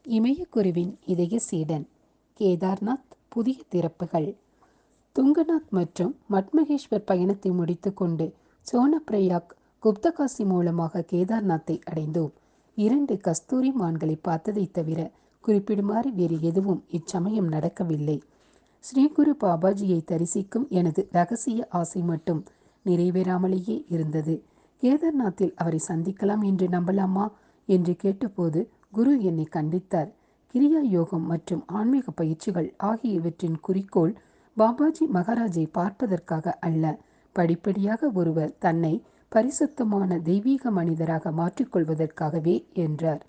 இமயக்குருவின் இதய சீடன். கேதார்நாத் புதிய திறப்புகள். துங்கநாத் மற்றும் மட்மகேஸ்வர் பயணத்தை முடித்துக்கொண்டு சோனப்பிரயாக் குப்தகாசி மூலமாக கேதார்நாத்தை அடைந்தோம். 2 கஸ்தூரி மான்களை பார்த்ததைத் தவிர குறிப்பிடுமாறு வேறு எதுவும் இச்சமயம் நடக்கவில்லை. ஸ்ரீகுரு பாபாஜியை தரிசிக்கும் எனது ரகசிய ஆசை மட்டும் நிறைவேறாமலேயே இருந்தது. கேதார்நாத்தில் அவரை சந்திக்கலாம் என்று நம்பலாமா என்று கேட்டபோது குரு என்னை கண்டித்தார். கிரியா யோகம் மற்றும் ஆன்மீக பயிற்சிகள் ஆகியவற்றின் குறிக்கோள் பாபாஜி மகாராஜை பார்ப்பதற்காக அல்ல, படிப்படியாக ஒருவர் தன்னை பரிசுத்தமான தெய்வீக மனிதராக மாற்றிக்கொள்வதற்காகவே என்றார்.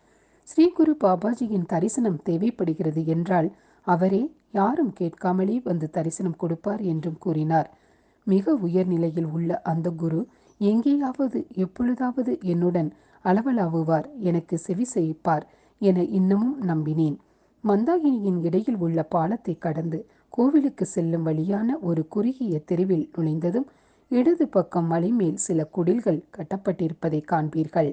ஸ்ரீகுரு பாபாஜியின் தரிசனம் தேவைப்படுகிறது என்றால் அவரே யாரும் கேட்காமலே வந்து தரிசனம் கொடுப்பார் என்றும் கூறினார். மிக உயர்நிலையில் உள்ள அந்த குரு எங்கேயாவது எப்பொழுதாவது என்னுடன் அளவலாவுவார், எனக்கு செவி செய்ப்பார் என இன்னமும் நம்பினேன். மந்தாகினியின் இடையில் உள்ள பாலத்தை கடந்து கோவிலுக்கு செல்லும் வழியான ஒரு குறுகிய தெருவில் நுழைந்ததும் இடது பக்கம் மலை மேல் சில குடில்கள் கட்டப்பட்டிருப்பதை காண்பீர்கள்.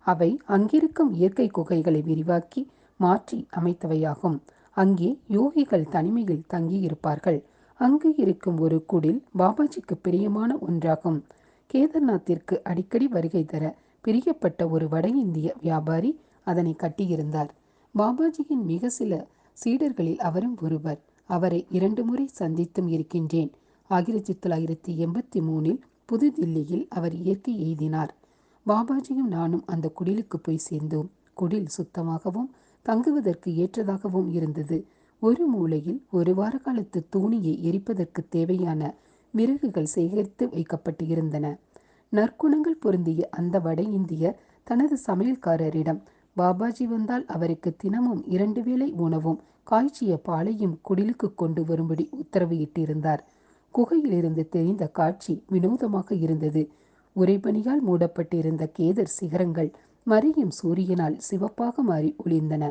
அவை அங்கிருக்கும் இயற்கை குகைகளை விரிவாக்கி மாற்றி அமைத்தவையாகும். அங்கே யோகிகள் தனிமையில் தங்கியிருப்பார்கள். அங்கு இருக்கும் ஒரு குடில் பாபாஜிக்கு பிரியமான ஒன்றாகும். கேதார்நாத்திற்கு அடிக்கடி வருகை தர பிரியப்பட்ட ஒரு வட இந்திய வியாபாரி அதனை கட்டியிருந்தார். பாபாஜியின் மிக சில சீடர்களில் அவரும் ஒருவர். அவரை 2 முறை சந்தித்தும் இருக்கின்றேன். 1983 புதுதில்லியில் அவர் இயற்கை எய்தினார். பாபாஜியும் நானும் அந்த குடிலுக்கு போய் சேர்ந்தோம். குடில் சுத்தமாகவும் தங்குவதற்கு ஏற்றதாகவும் இருந்தது. ஒரு மூலையில் 1 வார காலத்து தூணியை எரிப்பதற்கு தேவையான விறகுகள் சேகரித்து வைக்கப்பட்டு இருந்தன. நற்குணங்கள் பொருந்திய அந்த வட இந்தியர் தனது சமையல்காரரிடம் பாபாஜி வந்தால் அவருக்கு தினமும் 2 வேளை உணவும் காய்ச்சிய பாலையும் குடிலுக்கு கொண்டு வரும்படி உத்தரவு இட்டிருந்தார். குகையிலிருந்து தெரிந்த காட்சி வினோதமாக இருந்தது. உறைபனியால் மூடப்பட்டிருந்த கேதர் சிகரங்கள் மறையும் சூரியனால் சிவப்பாக மாறி ஒளிர்ந்தன.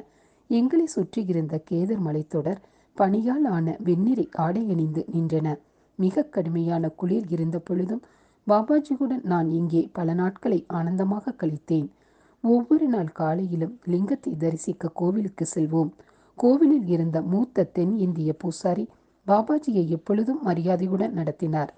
எங்களை சுற்றியிருந்த கேதர் மலைத்தொடர் பனியால் ஆன வெண்ணிறை ஆடை அணிந்து நின்றன. மிக கடுமையான குளிர் இருந்த பொழுதும் பாபாஜியுடன் நான் இங்கே பல நாட்களை ஆனந்தமாக கழித்தேன். ஒவ்வொரு நாள் காலையிலும் லிங்கத்தை தரிசிக்க கோவிலுக்கு செல்வோம். கோவிலில் இருந்த மூத்த தென் இந்திய பூசாரி பாபாஜியை எப்பொழுதும் மரியாதையுடன் நடத்தினார்.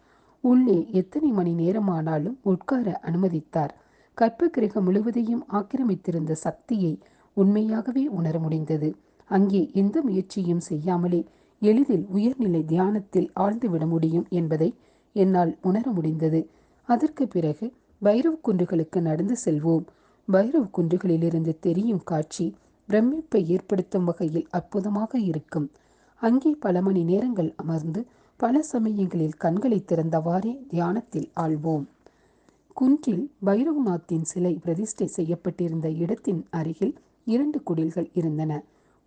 உள்ளே எத்தனை மணி நேரமானாலும் உட்கார அனுமதித்தார். கற்ப கிரகம் முழுவதையும் ஆக்கிரமித்திருந்த சக்தியை உண்மையாகவே உணர முடிந்தது. அங்கே எந்த முயற்சியும் செய்யாமலே எளிதில் உயர்நிலை தியானத்தில் ஆழ்ந்துவிட முடியும் என்பதை என்னால் உணர முடிந்தது. அதற்கு பிறகு பைரவ் குன்றுகளுக்கு நடந்து செல்வோம். பைரவ் குன்றுகளிலிருந்து தெரியும் காட்சி பிரமிப்பை ஏற்படுத்தும் வகையில் அற்புதமாக இருக்கும். அங்கே பல மணி நேரங்கள் அமர்ந்து பல சமயங்களில் கண்களை திறந்தவாறே தியானத்தில் ஆழ்வோம். குன்றில் பைரவ்நாத்தின் சிலை பிரதிஷ்டை செய்யப்பட்டிருந்த இடத்தின் அருகில் 2 குடில்கள் இருந்தன.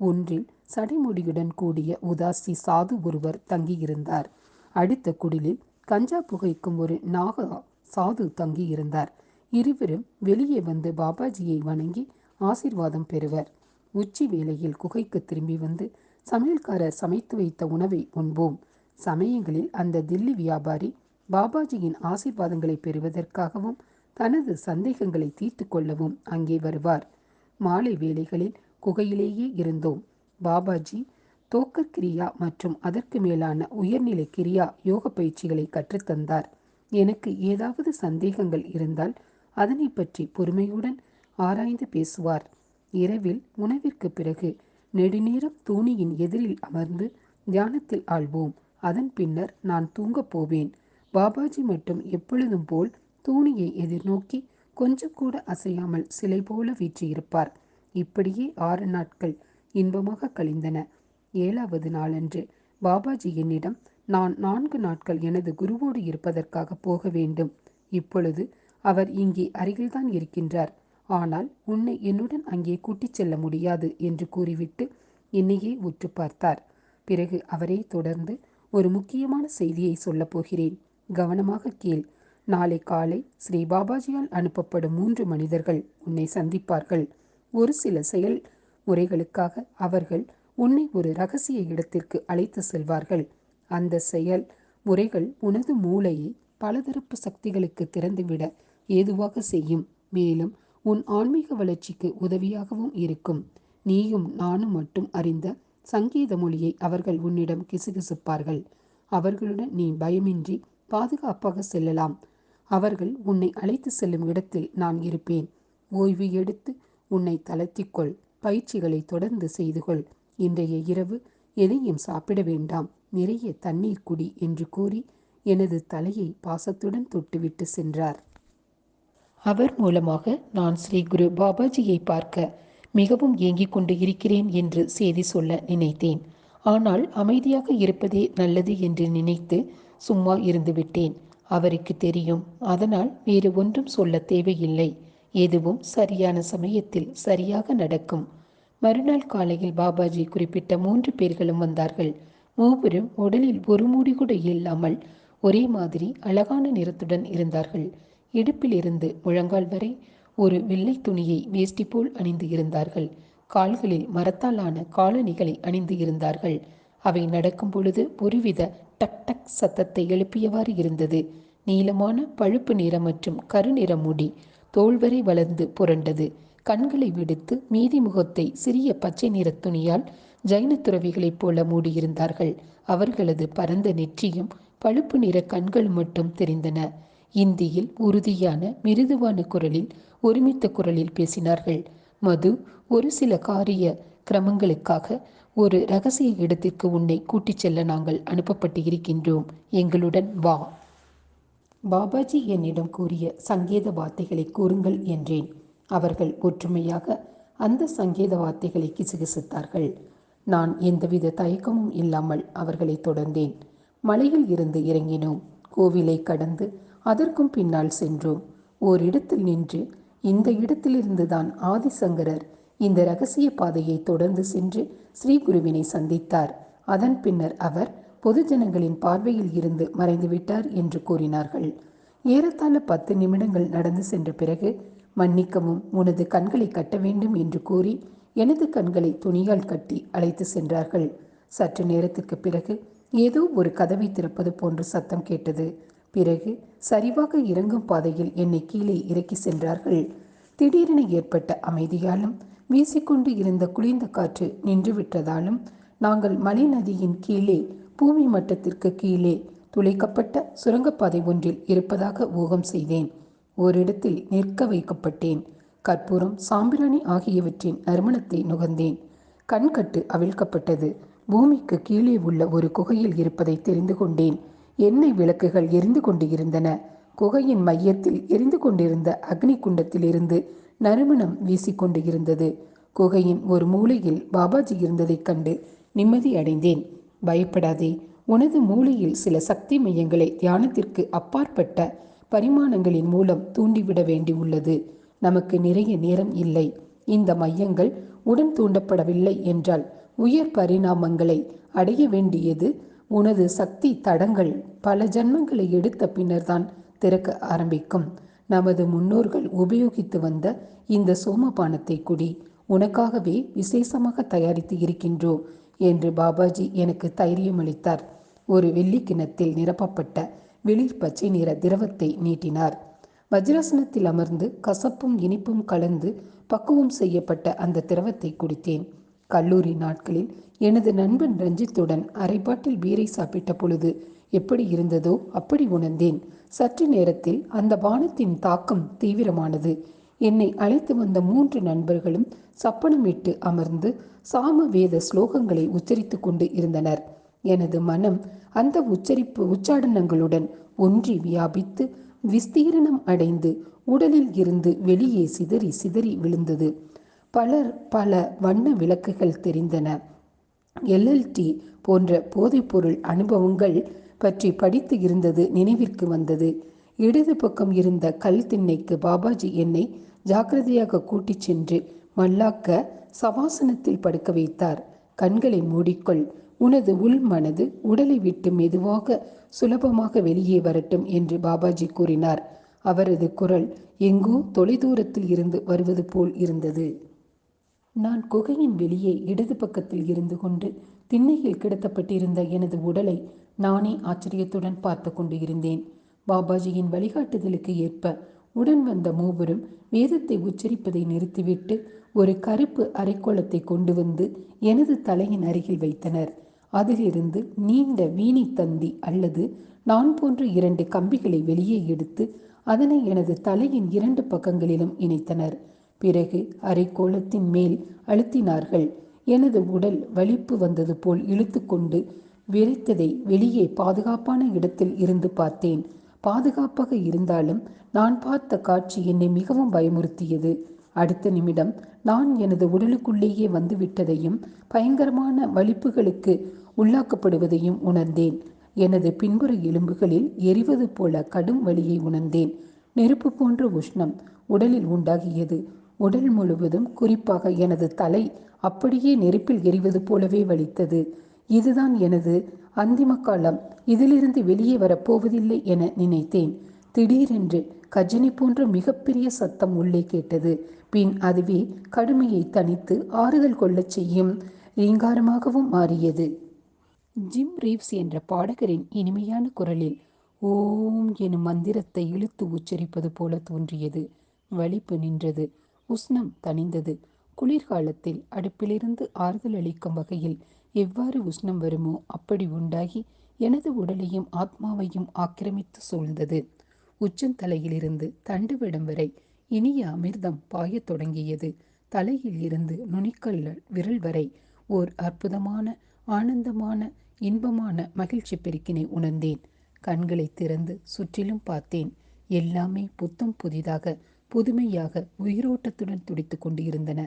ஒன்றில் சடைமுடியுடன் கூடிய உதாசி சாது ஒருவர் தங்கியிருந்தார். அடுத்த குடிலில் கஞ்சா புகைக்கும் ஒரு நாகா சாது தங்கியிருந்தார். இருவரும் வெளியே வந்து பாபாஜியை வணங்கி ஆசீர்வாதம் பெறுவர். உச்சி வேளையில் குகைக்கு திரும்பி வந்து சமையல்காரர் சமைத்து வைத்த உணவை உண்போம். சமயங்களில் அந்த தில்லி வியாபாரி பாபாஜியின் ஆசீர்வாதங்களை பெறுவதற்காகவும் தனது சந்தேகங்களை தீர்த்து கொள்ளவும் அங்கே வருவார். மாலை வேளைகளில் குகையிலேயே இருந்தோம். பாபாஜி தோக்கர் கிரியா மற்றும் அதற்கு மேலான உயர்நிலை கிரியா யோக பயிற்சிகளை கற்றுத்தந்தார். எனக்கு ஏதாவது சந்தேகங்கள் இருந்தால் அதனை பற்றி பொறுமையுடன் ஆராய்ந்து பேசுவார். இரவில் உணவிற்கு பிறகு நெடுநேரம் தூணியின் எதிரில் அமர்ந்து தியானத்தில் ஆழ்வோம். அதன் பின்னர் நான் தூங்கப் போவேன். பாபாஜி மட்டும் எப்பொழுதும் போல் தூணியை எதிர்நோக்கி கொஞ்சம் கூட அசையாமல் சிலை போல வீற்றிருப்பார். இப்படியே 6 நாட்கள் இன்பமாக கழிந்தன. 7வது நாளன்று பாபாஜி என்னிடம் நான் 4 நாட்கள் எனது குருவோடு இருப்பதற்காக போக வேண்டும். இப்பொழுது அவர் இங்கே அருகில்தான் இருக்கின்றார். ஆனால் உன்னை என்னுடன் அங்கே கூட்டிச் செல்ல முடியாது என்று கூறிவிட்டு என்னையே உற்று பார்த்தார். பிறகு அவரே தொடர்ந்து ஒரு முக்கியமான செய்தியை சொல்லப் போகிறேன். கவனமாக கேள். நாளை காலை ஸ்ரீ பாபாஜியால் அனுப்பப்படும் 3 மனிதர்கள் உன்னை சந்திப்பார்கள். ஒரு சில செயல் முறைகளுக்காக அவர்கள் உன்னை ஒரு ரகசிய இடத்திற்கு அழைத்து செல்வார்கள். அந்த செயல் முறைகள் உனது மூளையை பலதரப்பு சக்திகளுக்கு திறந்துவிட ஏதுவாக செய்யும். மேலும் உன் ஆன்மீக வளர்ச்சிக்கு உதவியாகவும் இருக்கும். நீயும் நானும் மட்டும் அறிந்த சங்கீத மொழியை அவர்கள் உன்னிடம் கிசுகிசுப்பார்கள். அவர்களுடன் நீ பயமின்றி பாதுகாப்பாக செல்லலாம். அவர்கள் உன்னை அழைத்து செல்லும் இடத்தில் நான் இருப்பேன். ஓய்வு எடுத்து உன்னை தளர்த்திக்கொள். பயிற்சிகளை தொடர்ந்து செய்து கொள். இன்றைய இரவு எதையும் சாப்பிட வேண்டாம். நிறைய தண்ணீர் குடி என்று கூறி எனது தலையை பாசத்துடன் தொட்டுவிட்டு சென்றார். அவர் மூலமாக நான் ஸ்ரீ குரு பாபாஜியை பார்க்க மிகவும் ஏங்கிக் கொண்டு இருக்கிறேன் என்று செய்தி சொல்ல நினைத்தேன். ஆனால் அமைதியாக இருப்பதே நல்லது என்று நினைத்து சும்மா இருந்துவிட்டேன். அவருக்கு தெரியும். அதனால் வேறு ஒன்றும் சொல்ல தேவையில்லை. எதுவும் சரியான சமயத்தில் சரியாக நடக்கும். மறுநாள் காலையில் பாபாஜி குறிப்பிட்ட 3 பேர்களும் வந்தார்கள். மூவரும் உடலில் ஒரு மூடி கூட இல்லாமல் ஒரே மாதிரி அழகான நிறத்துடன் இருந்தார்கள். இடுப்பிலிருந்து முழங்கால் வரை ஒரு வெள்ளை துணியை வேஷ்டி போல் அணிந்து இருந்தார்கள். கால்களில் மரத்தாலான காலணிகளை அணிந்து இருந்தார்கள். அவை நடக்கும் பொழுது ஒருவித டக் டக் சத்தத்தை எழுப்பியவாறு இருந்தது. நீளமான பழுப்பு நிற மற்றும் கருநிற முடி தோள்வரை வளர்ந்து புரண்டது. கண்களை விடுத்து மீதி முகத்தை சிறிய பச்சை நிற துணியால் ஜைன துறவிகளைப் போல மூடியிருந்தார்கள். அவர்களது பரந்த நெற்றியும் பழுப்பு நிற கண்கள் மட்டும் தெரிந்தன. இந்தியில் உறுதியான மிருதுவான குரலில் ஒருமித்த குரலில் பேசினார்கள். மது, ஒரு சில காரிய கிரமங்களுக்காக ஒரு இரகசிய இடத்திற்கு உன்னை கூட்டிச் செல்ல நாங்கள் அனுப்பப்பட்டு இருக்கின்றோம். எங்களுடன் வா. பாபாஜி என்னிடம் கூறிய சங்கேத வார்த்தைகளை கூறுங்கள் என்றேன். அவர்கள் ஒற்றுமையாக அந்த சங்கேத வார்த்தைகளை கிசுகிசுத்தார்கள். நான் எந்தவித தயக்கமும் இல்லாமல் அவர்களை தொடர்ந்தேன். மலையில் இருந்து இறங்கினோம். கோவிலை கடந்து அதற்கும் பின்னால் சென்றோம். ஓரிடத்தில் நின்று, இந்த இடத்திலிருந்துதான் ஆதிசங்கரர் இந்த இரகசிய பாதையை தொடர்ந்து சென்று ஸ்ரீகுருவினை சந்தித்தார். அதன் பின்னர் அவர் பொதுஜனங்களின் பார்வையில் இருந்து மறைந்துவிட்டார் என்று கூறினார்கள். ஏறத்தாழ 10 நிமிடங்கள் நடந்து சென்ற பிறகு, மன்னிக்கவும், உனது கண்களை கட்ட வேண்டும் என்று கூறி எனது கண்களை துணியால் கட்டி அழைத்து சென்றார்கள். சற்று நேரத்திற்கு பிறகு ஏதோ ஒரு கதவை திறப்பது போன்று சத்தம் கேட்டது. பிறகு சரிவாக இறங்கும் பாதையில் என்னை கீழே இறக்கி சென்றார்கள். திடீரென ஏற்பட்ட அமைதியாலும் வீசிக்கொண்டு இருந்த குளிர்ந்த காற்று நின்றுவிட்டதாலும் நாங்கள் மலை நதியின் கீழே பூமி மட்டத்திற்கு கீழே துளைக்கப்பட்ட சுரங்கப்பாதை ஒன்றில் இருப்பதாக ஊகம் செய்தேன். ஓரிடத்தில் நிற்க வைக்கப்பட்டேன். கற்பூரம், சாம்பிராணி ஆகியவற்றின் நறுமணத்தை நுகர்ந்தேன். கண்கட்டு அவிழ்க்கப்பட்டது. பூமிக்கு கீழே உள்ள ஒரு குகையில் இருப்பதை தெரிந்து கொண்டேன். எண்ணெய் விளக்குகள் எரிந்து கொண்டு இருந்தன. குகையின் மையத்தில் எரிந்து கொண்டிருந்த அக்னி குண்டத்தில் இருந்து நறுமணம் வீசிக்கொண்டு இருந்தது. குகையின் ஒரு மூலையில் பாபாஜி இருந்ததைக் கண்டு நிம்மதி அடைந்தேன். பயப்படாதே, உனது மூளையில் சில சக்தி மையங்களை தியானத்திற்கு அப்பாற்பட்ட பரிமாணங்களின் மூலம் தூண்டிவிட வேண்டி உள்ளது. நமக்கு நிறைய நேரம் இல்லை. இந்த மையங்கள் உடன் தூண்டப்படவில்லை என்றால் உயர் பரிணாமங்களை அடைய வேண்டியது உனது சக்தி தடங்கள் பல ஜன்மங்களை எடுத்த பின்னர்தான் திறக்க ஆரம்பிக்கும். நமது முன்னோர்கள் உபயோகித்து வந்த இந்த சோமபானத்தை குடி. உனக்காகவே விசேஷமாக தயாரித்து இருக்கின்றோம் என்று பாபாஜி எனக்கு தைரியம் அளித்தார். ஒரு வெள்ளி கிண்ணத்தில் நிரப்பப்பட்ட வெளிர் பச்சை நிற திரவத்தை நீட்டினார். வஜ்ராசனத்தில் அமர்ந்து கசப்பும் இனிப்பும் கலந்து பக்குவம் செய்யப்பட்ட அந்த திரவத்தை குடித்தேன். கல்லூரி நாட்களில் எனது நண்பன் ரஞ்சித்துடன் அரை பாட்டில் பீரை சாப்பிட்ட பொழுது எப்படி இருந்ததோ அப்படி உணர்ந்தேன். சற்று நேரத்தில் அந்த பானத்தின் தாக்கம் தீவிரமானது. என்னை அழைத்து வந்த 3 நண்பர்களும் சப்பனமிட்டு அமர்ந்து சாம வேத ஸ்லோகங்களை உச்சரித்து கொண்டு இருந்தனர். எனது மனம் அந்த உச்சாடனங்களுடன் ஒன்றி வியாபித்து விஸ்தீரணம் அடைந்து உடலில் இருந்து வெளியே சிதறி சிதறி விழுந்தது. பல வண்ண விளக்குகள் தெரிந்தன. LSD போன்ற போதைப்பொருள் அனுபவங்கள் பற்றி படித்து இருந்தது நினைவிற்கு வந்தது. இடது பக்கம் இருந்த கல் திண்ணைக்கு பாபாஜி என்னை ஜாக்கிரதையாக கூட்டிச் சென்று மல்லாக்க சவாசனத்தில் படுக்க வைத்தார். கண்களை மூடிக்கொள். உனது உள் மனது உடலை விட்டு மெதுவாக சுலபமாக வெளியே வரட்டும் என்று பாபாஜி கூறினார். அவரது குரல் எங்கோ தொலைதூரத்தில் இருந்து வருவது போல் இருந்தது. நான் குகையின் வெளியே இடது பக்கத்தில் இருந்து கொண்டு திண்ணையில் கிடத்தப்பட்டிருந்த எனது உடலை நானே ஆச்சரியத்துடன் பார்த்து கொண்டு இருந்தேன். பாபாஜியின் வழிகாட்டுதலுக்கு ஏற்ப உடன் வந்த மூவரும் வேதத்தை உச்சரிப்பதை நிறுத்திவிட்டு ஒரு கருப்பு அரைக்கோளத்தை கொண்டு வந்து எனது தலையின் அருகில் வைத்தனர். அதிலிருந்து நீண்ட வீணை தந்தி அல்லது நான் போன்ற 2 கம்பிகளை வெளியே எடுத்து அதனை எனது தலையின் 2 பக்கங்களிலும் இணைத்தனர். பிறகு அரைக்கோளத்தின் மேல் அழுத்தினார்கள். எனது உடல் வலிப்பு வந்தது போல் இழுத்து கொண்டு விரைத்ததை வெளியே பாதுகாப்பான இடத்தில் இருந்து பார்த்தேன். பாதுகாப்பாக இருந்தாலும் நான் பார்த்த காட்சி என்னை மிகவும் பயமுறுத்தியது. அடுத்த நிமிடம் நான் எனது உடலுக்குள்ளேயே வந்துவிட்டதையும் பயங்கரமான வலிப்புகளுக்கு உள்ளாக்கப்படுவதையும் உணர்ந்தேன். எனது பின்புற எலும்புகளில் எரிவது போல கடும் வலியை உணர்ந்தேன். நெருப்பு போன்ற உஷ்ணம் உடலில் உண்டாகியது. உடல் முழுவதும், குறிப்பாக எனது தலை, அப்படியே நெருப்பில் எரிவது போலவே வலித்தது. இதுதான் எனது அந்திம காலம், இதிலிருந்து வெளியே வரப்போவதில்லை என நினைத்தேன். திடீரென்று கஜினி போன்ற மிகப்பெரிய சத்தம் உள்ளே கேட்டது. பின் அதுவே கடுமையை தணித்து ஆறுதல் கொள்ளச் செய்யும் ரீங்காரமாகவும் மாறியது. ஜிம் ரீவ்ஸ் என்ற பாடகரின் இனிமையான குரலில் ஓம் எனும் மந்திரத்தை இழுத்து உச்சரிப்பது போல தோன்றியது. வலிப்பு நின்றது. உஷ்ணம் தணிந்தது. குளிர்காலத்தில் அடுப்பிலிருந்து ஆறுதல் அளிக்கும் வகையில் எவ்வாறு உஷ்ணம் வருமோ அப்படி உண்டாகி எனது உடலையும் ஆத்மாவையும் ஆக்கிரமித்து சூழ்ந்தது. உச்சந்தலையிலிருந்து தண்டுவிடம் வரை இனிய அமிர்தம் பாயத் தொடங்கியது. தலையில் இருந்து நுனிக்கல் விரல் வரை ஓர் அற்புதமான, ஆனந்தமான, இன்பமான மகிழ்ச்சி பெருக்கினை உணர்ந்தேன். கண்களை திறந்து சுற்றிலும் பார்த்தேன். எல்லாமே புத்தம் புதிதாக, புதுமையாக, உயிரோட்டத்துடன் துடித்து கொண்டு இருந்தன.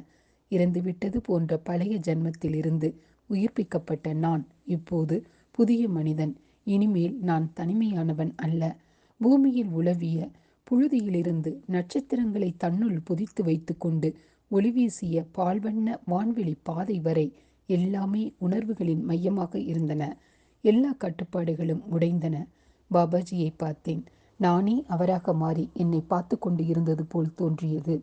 இறந்துவிட்டது போன்ற பழைய ஜன்மத்தில் இருந்து உயிர்ப்பிக்கப்பட்ட நான் இப்போது புதிய மனிதன். இனிமேல் நான் தனிமையானவன் அல்ல. பூமியில் உலவிய புழுதியிலிருந்து நட்சத்திரங்களை தன்னுள் புதித்து வைத்து கொண்டு ஒளிவீசிய பால்வண்ண வான்வெளி பாதை வரை எல்லாமே உணர்வுகளின் மையமாக இருந்தன. எல்லா கட்டுப்பாடுகளும் உடைந்தன. பாபாஜியை பார்த்தேன். நானே அவராக மாறி என்னை பார்த்து கொண்டு இருந்தது போல் தோன்றியது.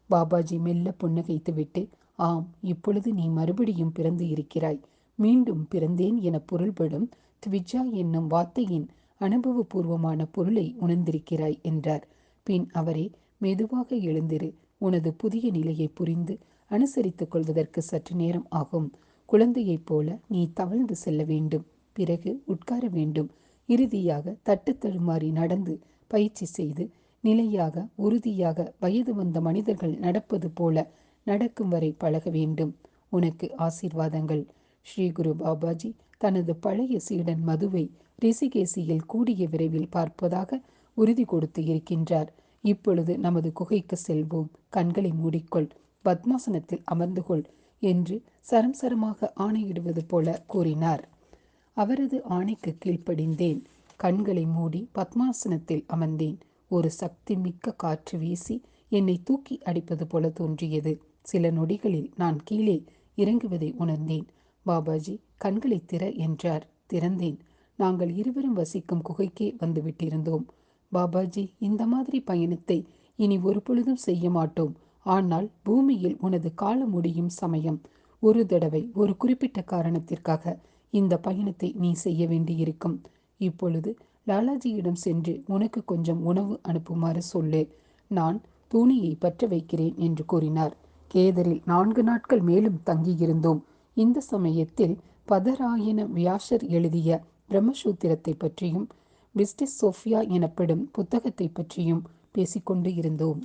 பாபாஜி மெல்ல புன்னகைத்துவிட்டு, ஆம், இப்பொழுது நீ மறுபடியும் பிறந்து இருக்கிறாய். மீண்டும் பிறந்தேன் என பொருள்படும் த்விஜா என்னும் வார்த்தையின் அனுபவபூர்வமான பொருளை உணர்ந்திருக்கிறாய் என்றார். பின் அவரே, மெதுவாக எழுந்திரு. உனது புதிய நிலையை புரிந்து அனுசரித்துக் கொள்வதற்கு சற்று நேரம் ஆகும். குழந்தையைப் போல நீ தவழ்ந்து செல்ல வேண்டும். பிறகு உட்கார வேண்டும். இறுதியாக தட்டு தடுமாறி நடந்து பயிற்சி செய்து நிலையாக, உறுதியாக வயது வந்த மனிதர்கள் நடப்பது போல நடக்கும் வரை பழக வேண்டும். உனக்கு ஆசீர்வாதங்கள். ஸ்ரீ குரு பாபாஜி தனது பழைய சீடன் மதுவை ரிஷிகேசியில் கூடிய விரைவில் பார்ப்பதாக உறுதி கொடுத்து இருக்கின்றார். இப்பொழுது நமது குகைக்கு செல்வோம். கண்களை மூடிக்கொள். பத்மாசனத்தில் அமர்ந்து கொள் என்று சரம் சரமாக ஆணையிடுவது போல கூறினார். அவரது ஆணைக்கு கீழ்ப்படிந்தேன். கண்களை மூடி பத்மாசனத்தில் அமர்ந்தேன். ஒரு சக்தி மிக்க காற்று வீசி என்னை தூக்கி அடிப்பது போல தோன்றியது. சில நொடிகளில் நான் கீழே இறங்குவதை உணர்ந்தேன். பாபாஜி கண்களை திற என்றார். திறந்தேன். நாங்கள் இருவரும் வசிக்கும் குகைக்கே வந்துவிட்டிருந்தோம். பாபாஜி, இந்த மாதிரி பயணத்தை இனி ஒரு பொழுதும் செய்ய மாட்டோம். ஆனால் பூமியில் உனது காலம் முடியும் சமயம் ஒரு தடவை ஒரு குறிப்பிட்ட காரணத்திற்காக இந்த பயணத்தை நீ செய்ய வேண்டியிருக்கும். இப்பொழுது லாலாஜியிடம் சென்று உனக்கு கொஞ்சம் உணவு அனுப்புமாறு சொல்லு. நான் தூணியை பற்ற வைக்கிறேன் என்று கூறினார். கேதரில் 4 நாட்கள் மேலும் தங்கியிருந்தோம். இந்த சமயத்தில் பதராயன வியாசர் எழுதிய பிரம்மசூத்திரத்தை பற்றியும் பிஸ்டிஸ் சோஃபியா எனப்படும் புத்தகத்தை பற்றியும் பேசிக்கொண்டு இருந்தோம்.